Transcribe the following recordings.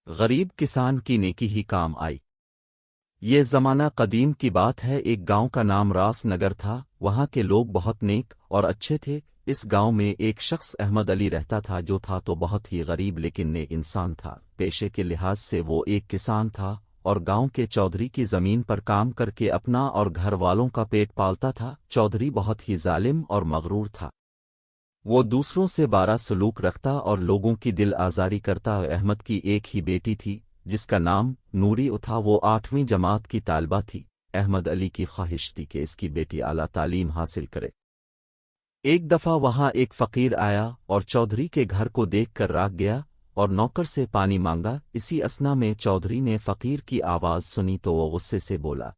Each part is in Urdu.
غریب کسان کی نیکی ہی کام آئی۔ یہ زمانہ قدیم کی بات ہے، ایک گاؤں کا نام راس نگر تھا، وہاں کے لوگ بہت نیک اور اچھے تھے۔ اس گاؤں میں ایک شخص احمد علی رہتا تھا، جو تھا تو بہت ہی غریب لیکن نیک انسان تھا۔ پیشے کے لحاظ سے وہ ایک کسان تھا اور گاؤں کے چودھری کی زمین پر کام کر کے اپنا اور گھر والوں کا پیٹ پالتا تھا۔ چودھری بہت ہی ظالم اور مغرور تھا، وہ دوسروں سے بارا سلوک رکھتا اور لوگوں کی دل آزاری کرتا۔ احمد کی ایک ہی بیٹی تھی جس کا نام نوری تھا، وہ 8ویں جماعت کی طالبہ تھی۔ احمد علی کی خواہش تھی کہ اس کی بیٹی اعلیٰ تعلیم حاصل کرے۔ ایک دفعہ وہاں ایک فقیر آیا اور چودھری کے گھر کو دیکھ کر راگ گیا اور نوکر سے پانی مانگا۔ اسی اثنا میں چودھری نے فقیر کی آواز سنی تو وہ غصے سے بولا،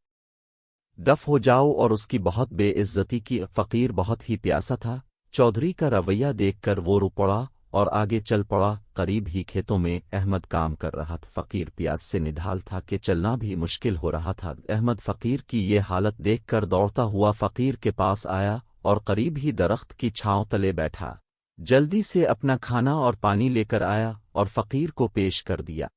دف ہو جاؤ، اور اس کی بہت بے عزتی کی۔ فقیر بہت ہی پیاسا تھا، چودھری کا رویہ دیکھ کر وہ رو پڑا اور آگے چل پڑا۔ قریب ہی کھیتوں میں احمد کام کر رہا تھا، فقیر پیاس سے نڈھال تھا کہ چلنا بھی مشکل ہو رہا تھا۔ احمد فقیر کی یہ حالت دیکھ کر دوڑتا ہوا فقیر کے پاس آیا اور قریب ہی درخت کی چھاؤں تلے بیٹھا، جلدی سے اپنا کھانا اور پانی لے کر آیا اور فقیر کو پیش کر دیا۔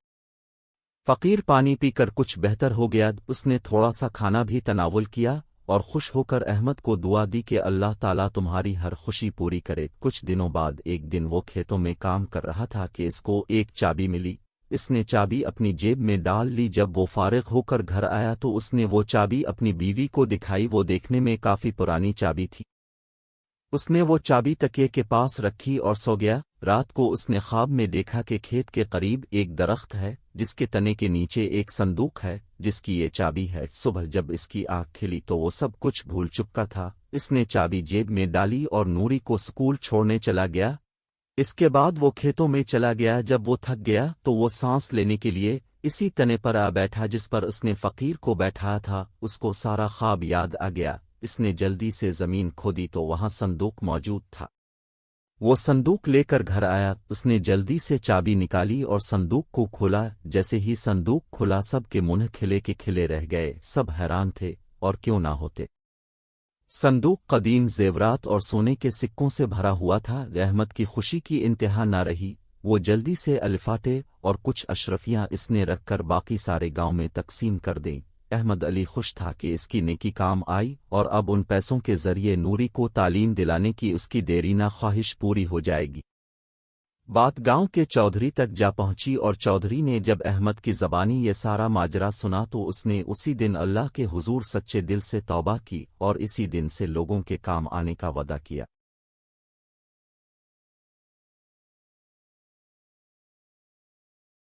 فقیر پانی پی کر کچھ بہتر ہو گیا، اس نے تھوڑا سا کھانا بھی تناول کیا اور خوش ہو کر احمد کو دعا دی کہ اللہ تعالیٰ تمہاری ہر خوشی پوری کرے۔ کچھ دنوں بعد ایک دن وہ کھیتوں میں کام کر رہا تھا کہ اس کو ایک چابی ملی۔ اس نے چابی اپنی جیب میں ڈال لی۔ جب وہ فارغ ہو کر گھر آیا تو اس نے وہ چابی اپنی بیوی کو دکھائی، وہ دیکھنے میں کافی پرانی چابی تھی۔ اس نے وہ چابی تکیے کے پاس رکھی اور سو گیا۔ رات کو اس نے خواب میں دیکھا کہ کھیت کے قریب ایک درخت ہے جس کے تنے کے نیچے ایک صندوق ہے جس کی یہ چابی ہے۔ صبح جب اس کی آنکھ کھلی تو وہ سب کچھ بھول چکا تھا۔ اس نے چابی جیب میں ڈالی اور نوری کو سکول چھوڑنے چلا گیا۔ اس کے بعد وہ کھیتوں میں چلا گیا۔ جب وہ تھک گیا تو وہ سانس لینے کے لیے اسی تنے پر آ بیٹھا جس پر اس نے فقیر کو بیٹھایا تھا۔ اس کو سارا خواب یاد آ گیا۔ اس نے جلدی سے زمین کھودی تو وہاں صندوق موجود تھا۔ وہ صندوق لے کر گھر آیا، اس نے جلدی سے چابی نکالی اور صندوق کو کھولا۔ جیسے ہی صندوق کھلا سب کے منہ کھلے کے کھلے رہ گئے، سب حیران تھے اور کیوں نہ ہوتے۔ صندوق قدیم زیورات اور سونے کے سکوں سے بھرا ہوا تھا۔ احمد کی خوشی کی انتہا نہ رہی، وہ جلدی سے الفاٹے اور کچھ اشرفیاں اس نے رکھ کر باقی سارے گاؤں میں تقسیم کر دیں۔ احمد علی خوش تھا کہ اس کی نیکی کام آئی اور اب ان پیسوں کے ذریعے نوری کو تعلیم دلانے کی اس کی دیرینہ خواہش پوری ہو جائے گی۔ بات گاؤں کے چودھری تک جا پہنچی اور چودھری نے جب احمد کی زبانی یہ سارا ماجرا سنا تو اس نے اسی دن اللہ کے حضور سچے دل سے توبہ کی اور اسی دن سے لوگوں کے کام آنے کا وعدہ کیا۔